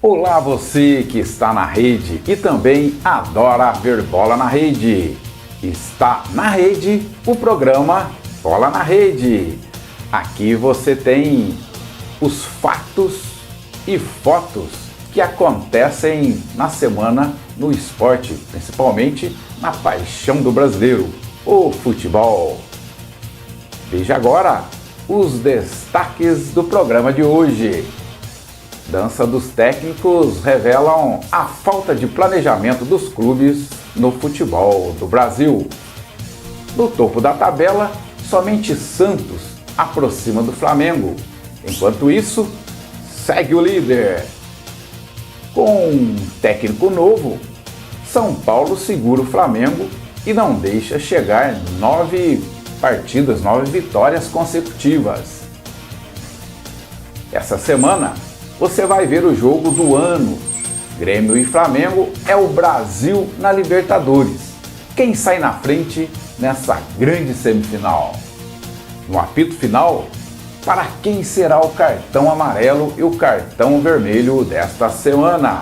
Olá, você que está na rede e também adora ver bola na rede. Está na rede o programa Bola na Rede. Aqui você tem os fatos e fotos que acontecem na semana no esporte, principalmente na paixão do brasileiro, o futebol. Veja agora os destaques do programa de hoje. Dança dos técnicos revelam a falta de planejamento dos clubes no futebol do Brasil. No topo da tabela, somente Santos aproxima do Flamengo. Enquanto isso, segue o líder. Com um técnico novo, São Paulo segura o Flamengo e não deixa chegar 9 vitórias consecutivas. Essa semana, você vai ver o jogo do ano. Grêmio e Flamengo é o Brasil na Libertadores. Quem sai na frente nessa grande semifinal? No apito final, para quem será o cartão amarelo e o cartão vermelho desta semana?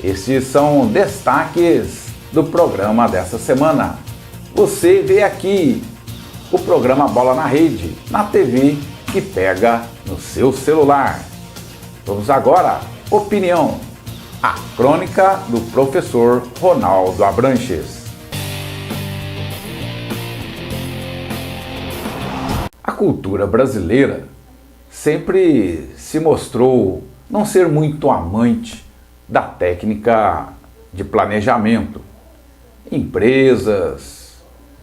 Estes são destaques do programa dessa semana. Você vê aqui o programa Bola na Rede, na TV que pega no seu celular. Vamos agora, opinião, a crônica do professor Ronaldo Abranches. A cultura brasileira sempre se mostrou não ser muito amante da técnica de planejamento. Empresas,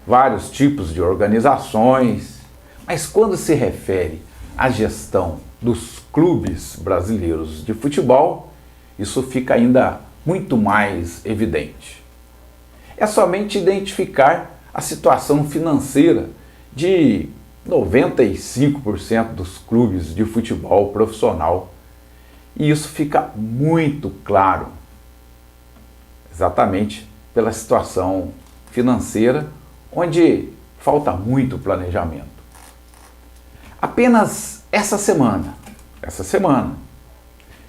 vários tipos de organizações, mas quando se refere à gestão dos clubes brasileiros de futebol, isso fica ainda muito mais evidente. É somente identificar a situação financeira de 95% dos clubes de futebol profissional e isso fica muito claro, exatamente pela situação financeira, onde falta muito planejamento. Apenas essa semana,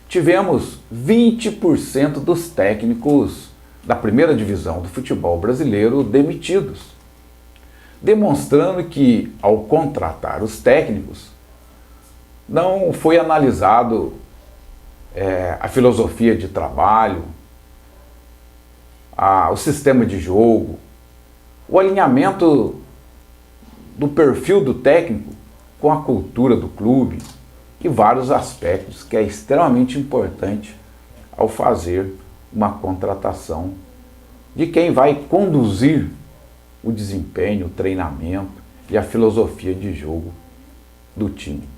tivemos 20% dos técnicos da primeira divisão do futebol brasileiro demitidos, demonstrando que, ao contratar os técnicos, não foi analisado a filosofia de trabalho, o sistema de jogo, o alinhamento do perfil do técnico com a cultura do clube e vários aspectos que é extremamente importante ao fazer uma contratação de quem vai conduzir o desempenho, o treinamento e a filosofia de jogo do time.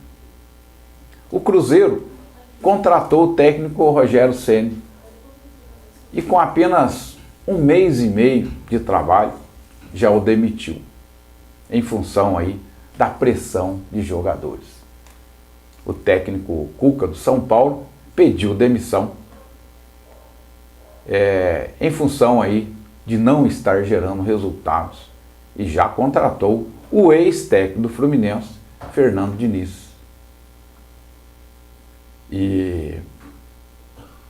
O Cruzeiro contratou o técnico Rogério Ceni e com apenas 1 mês e meio de trabalho já o demitiu, em função aí da pressão de jogadores. O técnico Cuca do São Paulo pediu demissão em função aí de não estar gerando resultados e já contratou o ex-técnico do Fluminense, Fernando Diniz. E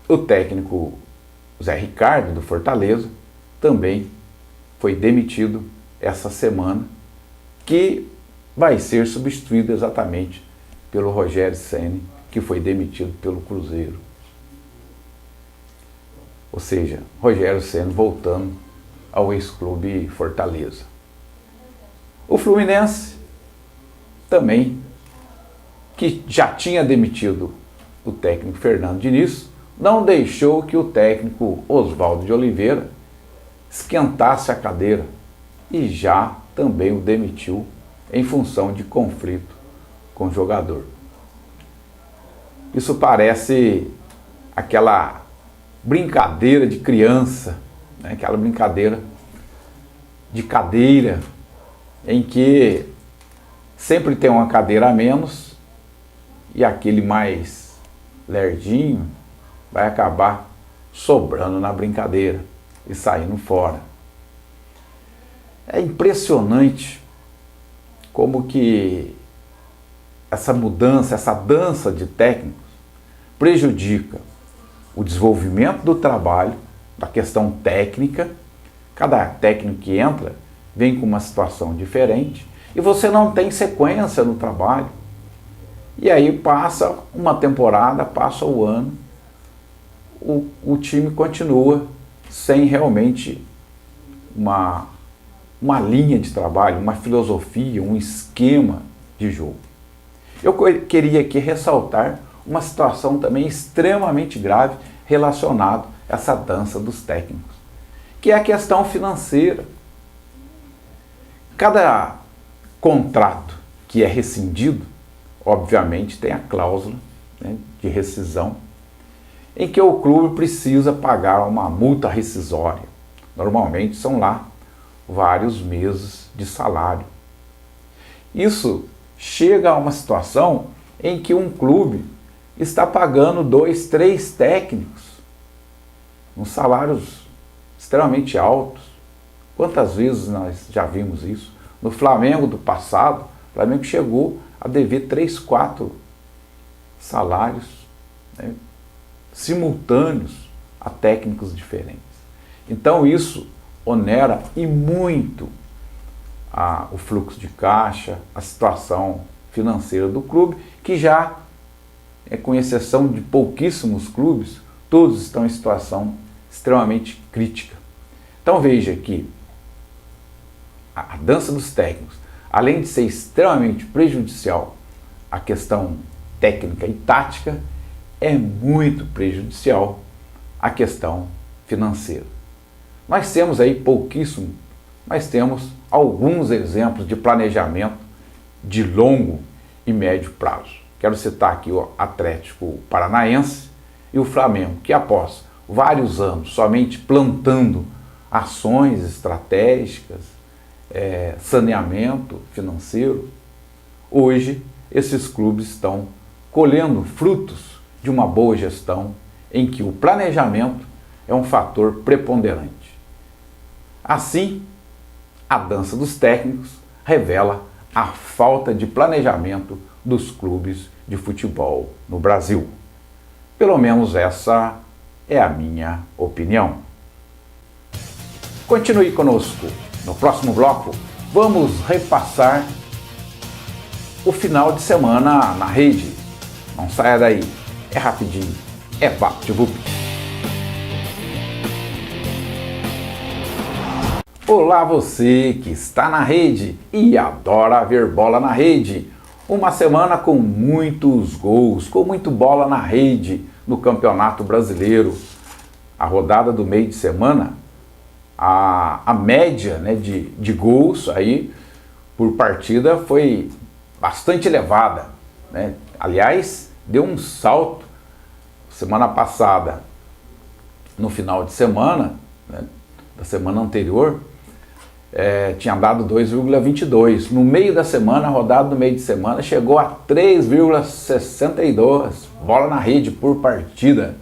o técnico Zé Ricardo do Fortaleza também foi demitido essa semana, que vai ser substituído exatamente pelo Rogério Ceni, que foi demitido pelo Cruzeiro. Ou seja, Rogério Ceni voltando ao ex-clube Fortaleza. O Fluminense também, que já tinha demitido o técnico Fernando Diniz, não deixou que o técnico Oswaldo de Oliveira esquentasse a cadeira e já também o demitiu em função de conflito com o jogador. Isso parece aquela brincadeira de criança, né? Aquela brincadeira de cadeira, em que sempre tem uma cadeira a menos e aquele mais lerdinho vai acabar sobrando na brincadeira e saindo fora. É impressionante como que essa mudança, essa dança de técnicos prejudica o desenvolvimento do trabalho, da questão técnica. Cada técnico que entra vem com uma situação diferente e você não tem sequência no trabalho. E aí passa uma temporada, passa o ano, o time continua sem realmente uma linha de trabalho, uma filosofia, um esquema de jogo. Eu queria aqui ressaltar uma situação também extremamente grave relacionada a essa dança dos técnicos, que é a questão financeira. Cada contrato que é rescindido, obviamente tem a cláusula, né, de rescisão, em que o clube precisa pagar uma multa rescisória. Normalmente são lá vários meses de salário. Isso chega a uma situação em que um clube está pagando 2, 3 técnicos, uns salários extremamente altos. Quantas vezes nós já vimos isso? No Flamengo do passado, o Flamengo chegou a dever 3, 4 salários, né, simultâneos a técnicos diferentes. Então isso onera e muito o fluxo de caixa, a situação financeira do clube, que já, com exceção de pouquíssimos clubes, todos estão em situação extremamente crítica. Então veja que a dança dos técnicos, além de ser extremamente prejudicial à questão técnica e tática, é muito prejudicial à questão financeira. Nós temos aí pouquíssimo, mas temos alguns exemplos de planejamento de longo e médio prazo. Quero citar aqui o Atlético Paranaense e o Flamengo, que após vários anos somente plantando ações estratégicas, saneamento financeiro, hoje esses clubes estão colhendo frutos de uma boa gestão em que o planejamento é um fator preponderante. Assim, a dança dos técnicos revela a falta de planejamento dos clubes de futebol no Brasil. Pelo menos essa é a minha opinião. Continue conosco. No próximo bloco, vamos repassar o final de semana na rede. Não saia daí, é rapidinho, é VaptVup. Olá você que está na rede e adora ver bola na rede. Uma semana com muitos gols, com muito bola na rede no Campeonato Brasileiro. A rodada do meio de semana, a média, né, de gols aí por partida foi bastante elevada, né? Aliás, deu um salto semana passada, no final de semana, né, da semana anterior, tinha dado 2,22. No meio da semana, a rodada do meio de semana chegou a 3,62 bola na rede por partida.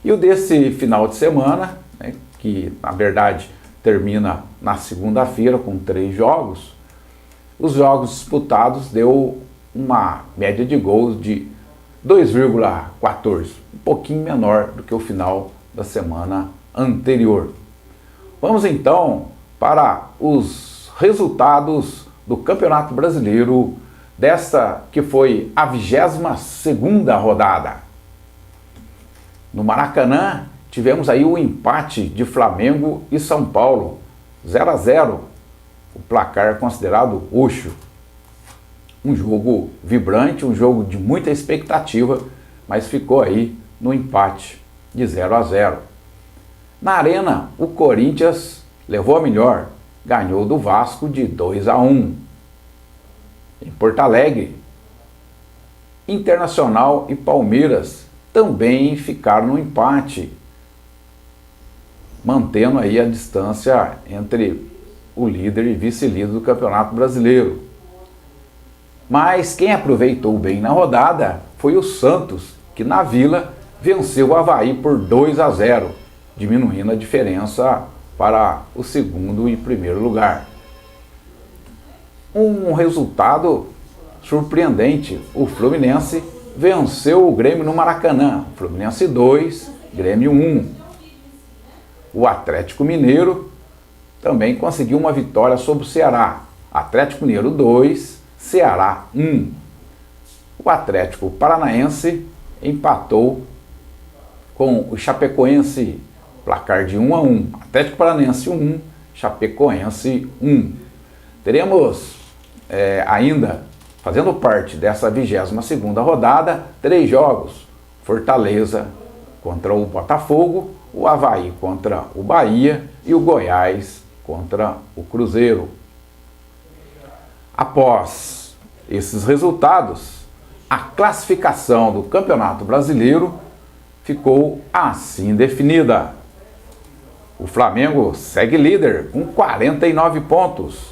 E o desse final de semana, né, que na verdade termina na segunda-feira com 3 jogos, os jogos disputados deu uma média de gols de 2,14, um pouquinho menor do que o final da semana anterior. Vamos então para os resultados do Campeonato Brasileiro desta que foi a 22ª rodada. No Maracanã tivemos aí o empate de Flamengo e São Paulo, 0-0, o placar considerado roxo. Um jogo vibrante, um jogo de muita expectativa, mas ficou aí no empate de 0-0. Na Arena, o Corinthians levou a melhor, ganhou do Vasco de 2-1. Em Porto Alegre, Internacional e Palmeiras também ficaram no empate, mantendo aí a distância entre o líder e vice-líder do Campeonato Brasileiro. Mas quem aproveitou bem na rodada foi o Santos, que na Vila venceu o Avaí por 2-0, diminuindo a diferença para o segundo e primeiro lugar. Um resultado surpreendente, o Fluminense venceu o Grêmio no Maracanã. Fluminense 2, Grêmio 1. O Atlético Mineiro também conseguiu uma vitória sobre o Ceará. Atlético Mineiro 2, Ceará 1. O Atlético Paranaense empatou com o Chapecoense, placar de 1-1. Atlético Paranaense 1, Chapecoense 1. Teremos ainda, fazendo parte dessa 22ª rodada, 3 jogos. Fortaleza contra o Botafogo, o Avaí contra o Bahia e o Goiás contra o Cruzeiro. Após esses resultados, a classificação do Campeonato Brasileiro ficou assim definida. O Flamengo segue líder com 49 pontos.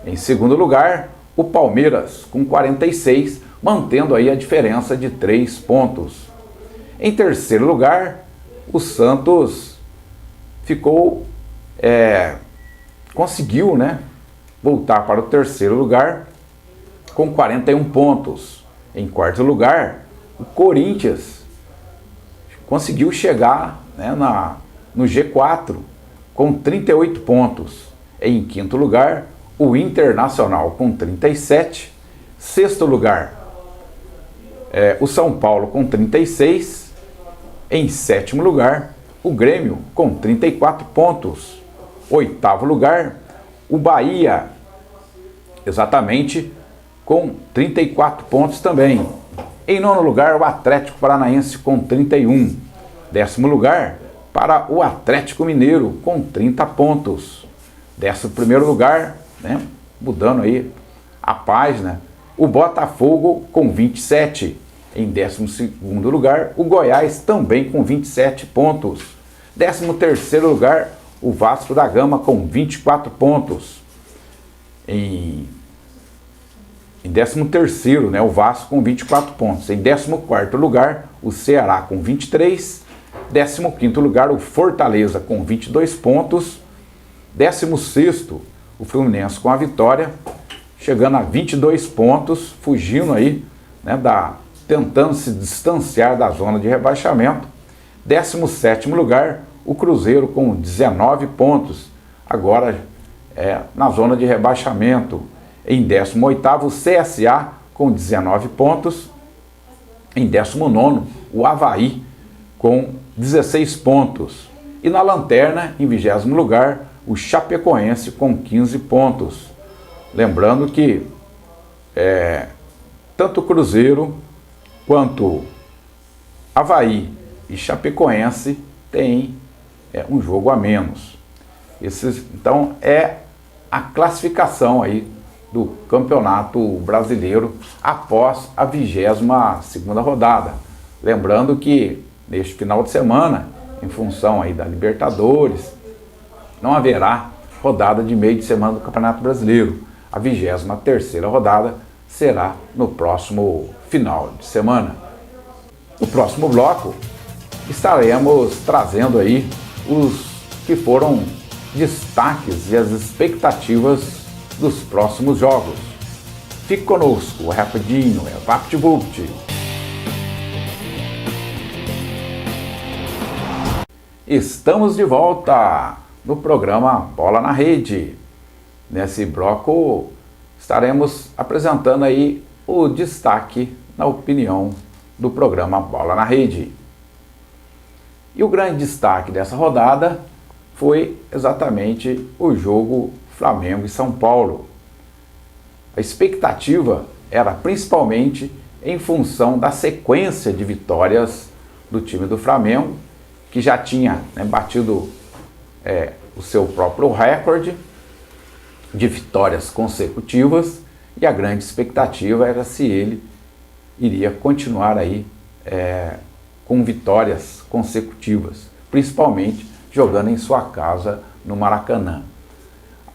Em segundo lugar, o Palmeiras com 46, mantendo aí a diferença de 3 pontos. Em terceiro lugar, o Santos conseguiu, voltar para o terceiro lugar com 41 pontos. Em quarto lugar, o Corinthians conseguiu chegar no G4 com 38 pontos. Em quinto lugar, o Internacional com 37. Sexto lugar, o São Paulo com 36. Em sétimo lugar, o Grêmio com 34 pontos. Oitavo lugar, o Bahia, exatamente, com 34 pontos também. Em nono lugar, o Atlético Paranaense com 31. Décimo lugar, para o Atlético Mineiro com 30 pontos. 11º lugar, mudando aí a página, o Botafogo com 27. Em 12º lugar, o Goiás também com 27 pontos. 13º lugar, o Vasco da Gama com 24 pontos. Em 13º, o Vasco com 24 pontos. Em 14º lugar, o Ceará com 23. 15º lugar, o Fortaleza com 22 pontos. 16º, o Fluminense com a vitória, chegando a 22 pontos, fugindo aí, tentando se distanciar da zona de rebaixamento. 17º lugar, o Cruzeiro com 19 pontos, agora na zona de rebaixamento. Em 18º, o CSA com 19 pontos. Em 19º, o Avaí com 16 pontos. E na lanterna, em 20º lugar, o Chapecoense com 15 pontos. Lembrando que tanto o Cruzeiro quanto Avaí e Chapecoense têm um jogo a menos. Então é a classificação aí do Campeonato Brasileiro após a 22ª rodada. Lembrando que neste final de semana, em função aí da Libertadores, não haverá rodada de meio de semana do Campeonato Brasileiro. A 23ª rodada será no próximo final de semana. No próximo bloco, estaremos trazendo aí os que foram destaques e as expectativas dos próximos jogos. Fique conosco, rapidinho, VaptVupt. Estamos de volta no programa Bola na Rede. Nesse bloco estaremos apresentando aí o destaque na opinião do programa Bola na Rede. E o grande destaque dessa rodada foi exatamente o jogo Flamengo e São Paulo. A expectativa era principalmente em função da sequência de vitórias do time do Flamengo, que já tinha batido o seu próprio recorde de vitórias consecutivas, e a grande expectativa era se ele iria continuar aí com vitórias consecutivas, principalmente jogando em sua casa no Maracanã.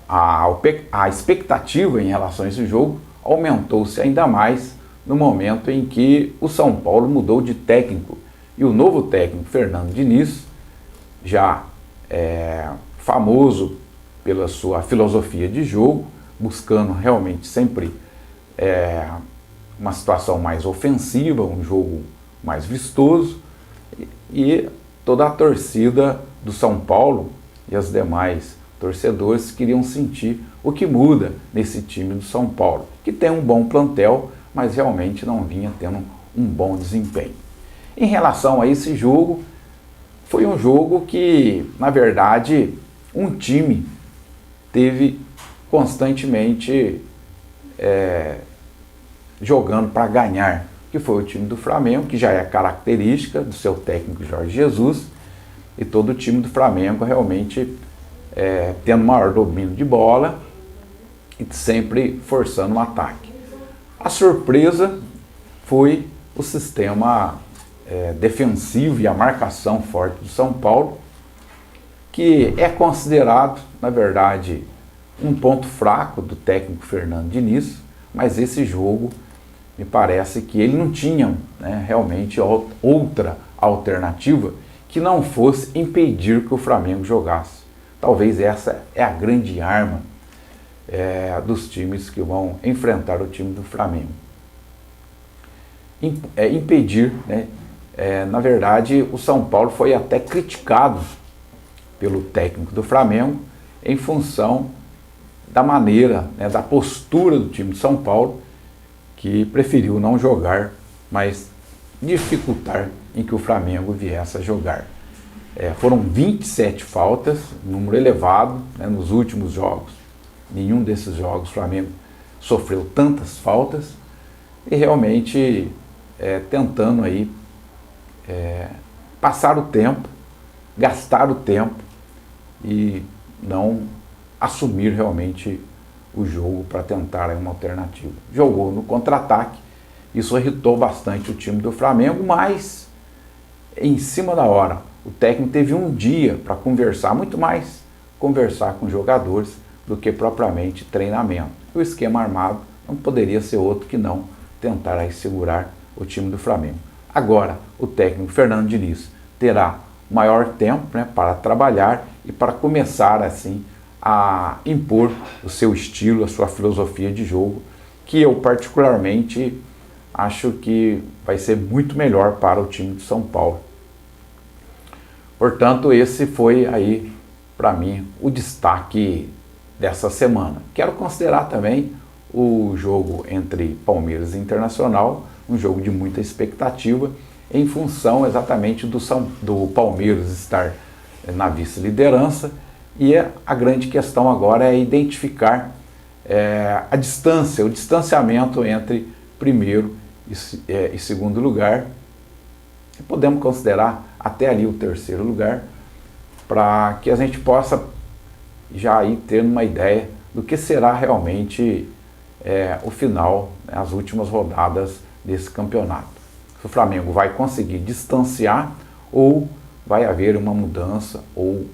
A expectativa em relação a esse jogo aumentou-se ainda mais no momento em que o São Paulo mudou de técnico, e o novo técnico, Fernando Diniz, já famoso pela sua filosofia de jogo, buscando realmente sempre uma situação mais ofensiva, um jogo mais vistoso, e toda a torcida do São Paulo e os demais torcedores queriam sentir o que muda nesse time do São Paulo, que tem um bom plantel, mas realmente não vinha tendo um bom desempenho. Em relação a esse jogo, foi um jogo que, na verdade, um time teve constantemente jogando para ganhar, que foi o time do Flamengo, que já é característica do seu técnico Jorge Jesus, e todo o time do Flamengo realmente tendo maior domínio de bola e sempre forçando o ataque. A surpresa foi o sistema defensivo e a marcação forte do São Paulo, que é considerado, na verdade, um ponto fraco do técnico Fernando Diniz, mas esse jogo me parece que ele não tinha, né, realmente outra alternativa que não fosse impedir que o Flamengo jogasse. Talvez essa é a grande arma dos times que vão enfrentar o time do Flamengo. Impedir, né? Na verdade, o São Paulo foi até criticado pelo técnico do Flamengo em função da maneira, né, da postura do time de São Paulo, que preferiu não jogar, mas dificultar em que o Flamengo viesse a jogar. Foram 27 faltas, número elevado, né, nos últimos jogos. Nenhum desses jogos o Flamengo sofreu tantas faltas, e realmente tentando aí passar o tempo, gastar o tempo e não assumir realmente o jogo para tentar uma alternativa. Jogou no contra-ataque, isso irritou bastante o time do Flamengo, mas em cima da hora o técnico teve um dia para conversar, muito mais conversar com os jogadores do que propriamente treinamento. O esquema armado não poderia ser outro que não tentar aí segurar o time do Flamengo. Agora, o técnico Fernando Diniz terá maior tempo, né, para trabalhar e para começar assim a impor o seu estilo, a sua filosofia de jogo, que eu particularmente acho que vai ser muito melhor para o time de São Paulo. Portanto, esse foi aí, para mim, o destaque dessa semana. Quero considerar também o jogo entre Palmeiras e Internacional, um jogo de muita expectativa, em função exatamente do Palmeiras estar na vice-liderança, e a grande questão agora é identificar a distância, o distanciamento entre primeiro e segundo lugar, e podemos considerar até ali o terceiro lugar, para que a gente possa já ir tendo uma ideia do que será realmente o final, né, as últimas rodadas desse campeonato. Se o Flamengo vai conseguir distanciar ou vai haver uma mudança ou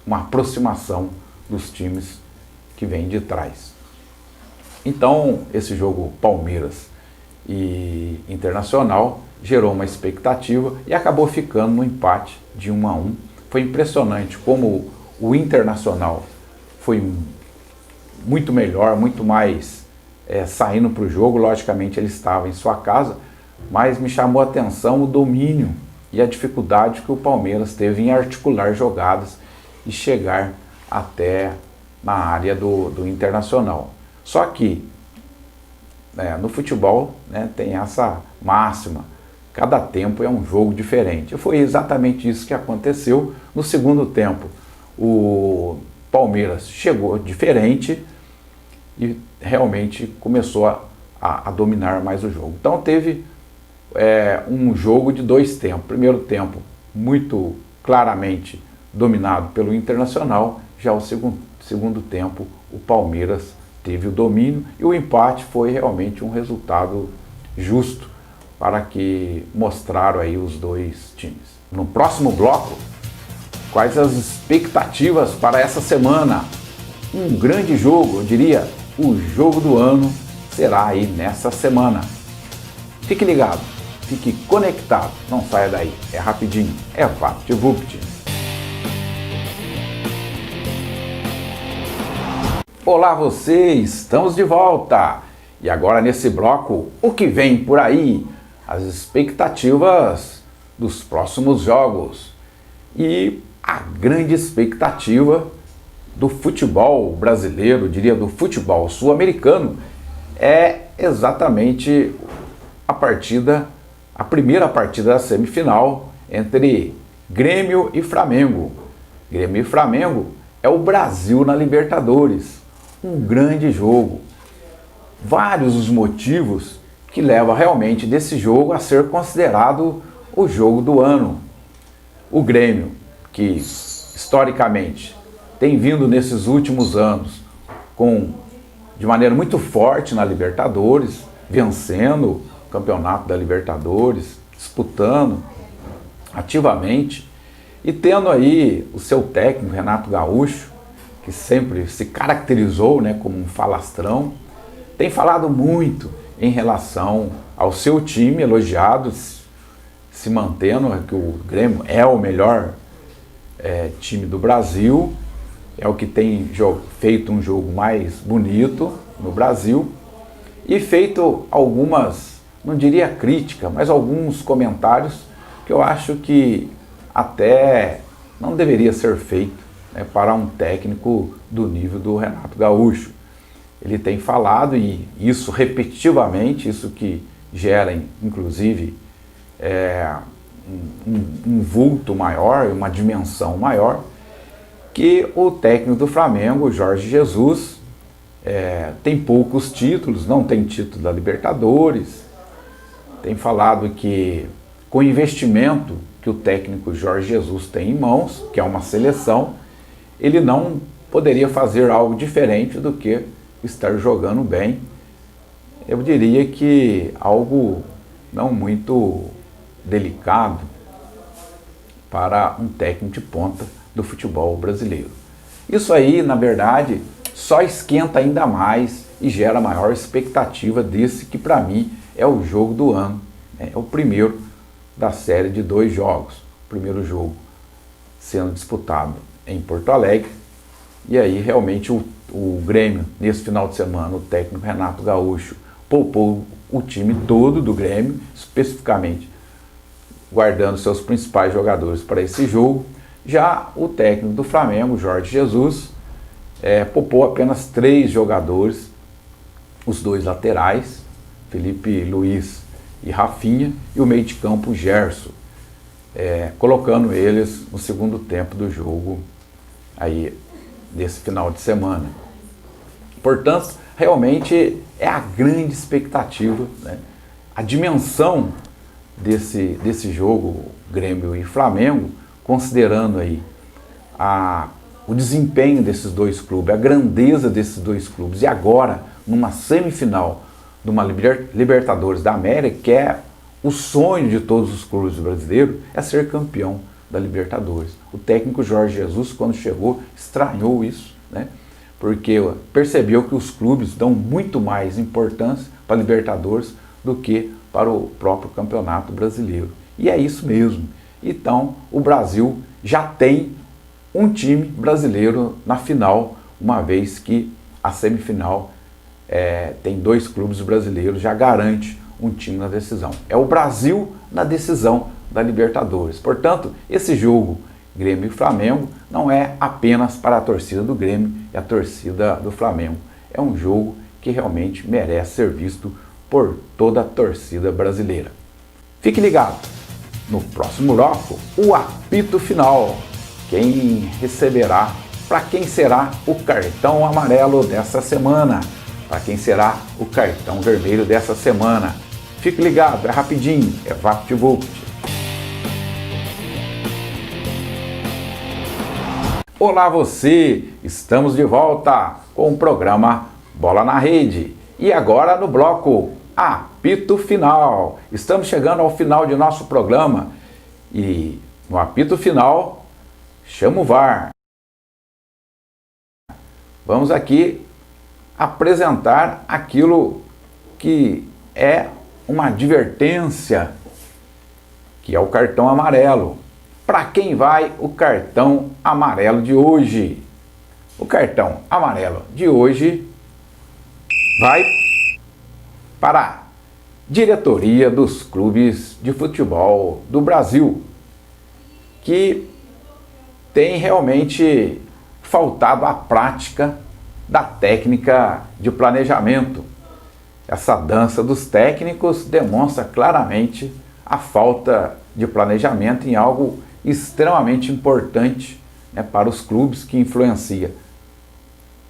uma aproximação dos times que vêm de trás. Então, esse jogo Palmeiras e Internacional gerou uma expectativa e acabou ficando no empate de 1-1. Foi impressionante como o Internacional foi muito melhor, muito mais saindo para o jogo. Logicamente ele estava em sua casa, mas me chamou a atenção o domínio e a dificuldade que o Palmeiras teve em articular jogadas e chegar até na área do Internacional. Só que no futebol, né, tem essa máxima, cada tempo é um jogo diferente. E foi exatamente isso que aconteceu. No segundo tempo, o Palmeiras chegou diferente e realmente começou a dominar mais o jogo. Então teve um jogo de dois tempos. Primeiro tempo muito claramente dominado pelo Internacional, já o segundo tempo o Palmeiras teve o domínio e o empate foi realmente um resultado justo para que mostraram aí os dois times. No próximo bloco, quais as expectativas para essa semana? Um grande jogo, eu diria, o jogo do ano será aí nessa semana. Fique ligado, fique conectado, não saia daí, é rapidinho, é VaptVupt. Olá você, estamos de volta! E agora nesse bloco, o que vem por aí? As expectativas dos próximos jogos. E a grande expectativa do futebol brasileiro, diria do futebol sul-americano, é exatamente a primeira partida da semifinal entre Grêmio e Flamengo. Grêmio e Flamengo é o Brasil na Libertadores. Um grande jogo. Vários os motivos que levam realmente desse jogo a ser considerado o jogo do ano. O Grêmio, que historicamente tem vindo nesses últimos anos de maneira muito forte na Libertadores, vencendo o campeonato da Libertadores, disputando ativamente e tendo aí o seu técnico Renato Gaúcho, que sempre se caracterizou, né, como um falastrão, tem falado muito em relação ao seu time, elogiado, se mantendo que o Grêmio é o melhor time do Brasil, é o que tem feito um jogo mais bonito no Brasil e feito algumas, não diria crítica, mas alguns comentários que eu acho que até não deveria ser feito, né, para um técnico do nível do Renato Gaúcho. Ele tem falado, e isso repetitivamente, isso que gera inclusive um vulto maior, uma dimensão maior, que o técnico do Flamengo, Jorge Jesus, tem poucos títulos, não tem título da Libertadores, tem falado que com o investimento que o técnico Jorge Jesus tem em mãos, que é uma seleção, ele não poderia fazer algo diferente do que estar jogando bem. Eu diria que algo não muito delicado para um técnico de ponta do futebol brasileiro. Isso aí, na verdade, só esquenta ainda mais e gera maior expectativa desse que para mim é o jogo do ano. É o primeiro da série de 2 jogos. O primeiro jogo sendo disputado em Porto Alegre. E aí realmente o Grêmio, nesse final de semana, o técnico Renato Gaúcho poupou o time todo do Grêmio, especificamente guardando seus principais jogadores para esse jogo. Já o técnico do Flamengo, Jorge Jesus, poupou apenas 3 jogadores, os 2 laterais, Felipe Luiz e Rafinha, e o meio de campo, Gerson, colocando eles no segundo tempo do jogo aí desse final de semana. Portanto, realmente é a grande expectativa, né? A dimensão desse jogo Grêmio e Flamengo, considerando aí o desempenho desses 2 clubes, a grandeza desses 2 clubes, e agora numa semifinal de uma Libertadores da América, que é o sonho de todos os clubes brasileiros, é ser campeão da Libertadores. O técnico Jorge Jesus, quando chegou, estranhou isso, né? Porque percebeu que os clubes dão muito mais importância para a Libertadores do que para o próprio Campeonato Brasileiro. E é isso mesmo. Então, o Brasil já tem um time brasileiro na final, uma vez que a semifinal tem 2 clubes brasileiros, já garante um time na decisão. É o Brasil na decisão da Libertadores. Portanto, esse jogo Grêmio e Flamengo não é apenas para a torcida do Grêmio e a torcida do Flamengo. É um jogo que realmente merece ser visto por toda a torcida brasileira. Fique ligado, no próximo bloco, o apito final. Quem receberá, para quem será o cartão amarelo dessa semana? Para quem será o cartão vermelho dessa semana? Fique ligado, é rapidinho, é VaptVupt. Olá você, estamos de volta com o programa Bola na Rede. E agora no bloco Apito Final. Estamos chegando ao final de nosso programa e no apito final chama o VAR. Vamos aqui apresentar aquilo que é uma advertência, que é o cartão amarelo. Para quem vai o cartão amarelo de hoje? O cartão amarelo de hoje vai para a diretoria dos clubes de futebol do Brasil, que tem realmente faltado a prática da técnica de planejamento. Essa dança dos técnicos demonstra claramente a falta de planejamento em algo extremamente importante, né, para os clubes, que influencia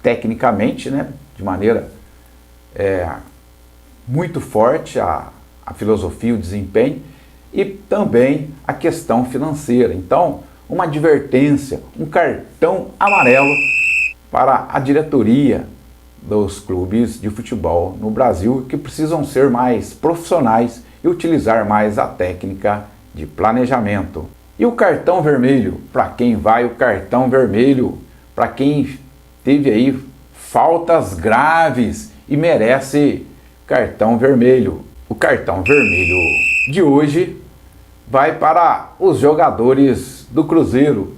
tecnicamente, né, de maneira muito forte a filosofia, o desempenho, e também a questão financeira. Então, uma advertência, um cartão amarelo para a diretoria dos clubes de futebol no Brasil, que precisam ser mais profissionais e utilizar mais a técnica de planejamento. E o cartão vermelho? Para quem vai o cartão vermelho? Para quem teve aí faltas graves e merece cartão vermelho. O cartão vermelho de hoje vai para os jogadores do Cruzeiro,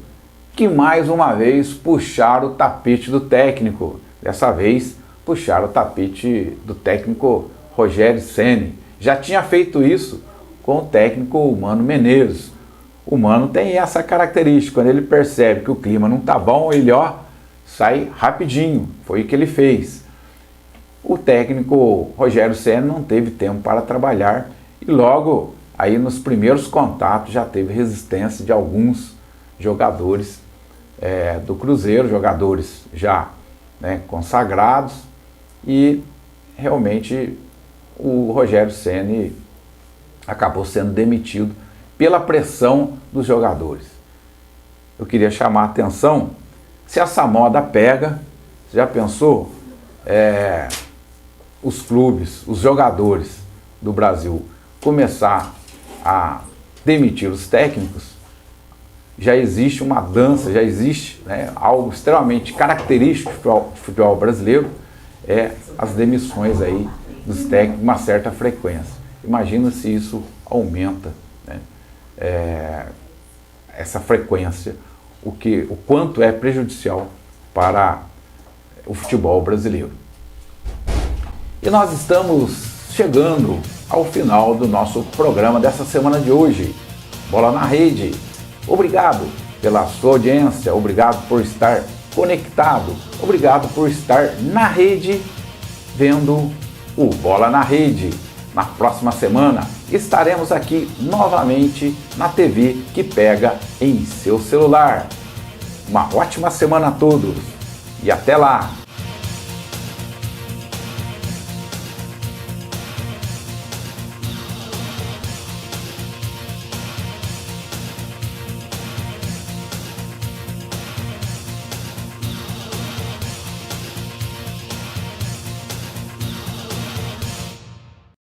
que mais uma vez puxaram o tapete do técnico. Dessa vez puxaram o tapete do técnico Rogério Ceni. Já tinha feito isso com o técnico Mano Menezes. O Mano tem essa característica: quando ele percebe que o clima não está bom, ele sai rapidinho. Foi o que ele fez. O técnico Rogério Ceni não teve tempo para trabalhar e logo aí nos primeiros contatos já teve resistência de alguns jogadores do Cruzeiro, jogadores já, né, consagrados, e realmente o Rogério Ceni acabou sendo demitido pela pressão dos jogadores. Eu queria chamar a atenção, se essa moda pega, você já pensou? Os clubes, os jogadores do Brasil começar a demitir os técnicos, já existe uma dança, já existe, né, algo extremamente característico do futebol brasileiro, as demissões aí dos técnicos, uma certa frequência. Imagina se isso aumenta, né, essa frequência, o quanto é prejudicial para o futebol brasileiro. E nós estamos chegando ao final do nosso programa dessa semana de hoje, Bola na Rede. Obrigado pela sua audiência, obrigado por estar conectado, obrigado por estar na rede, vendo o Bola na Rede. Na próxima semana estaremos aqui novamente na TV que pega em seu celular. Uma ótima semana a todos e até lá!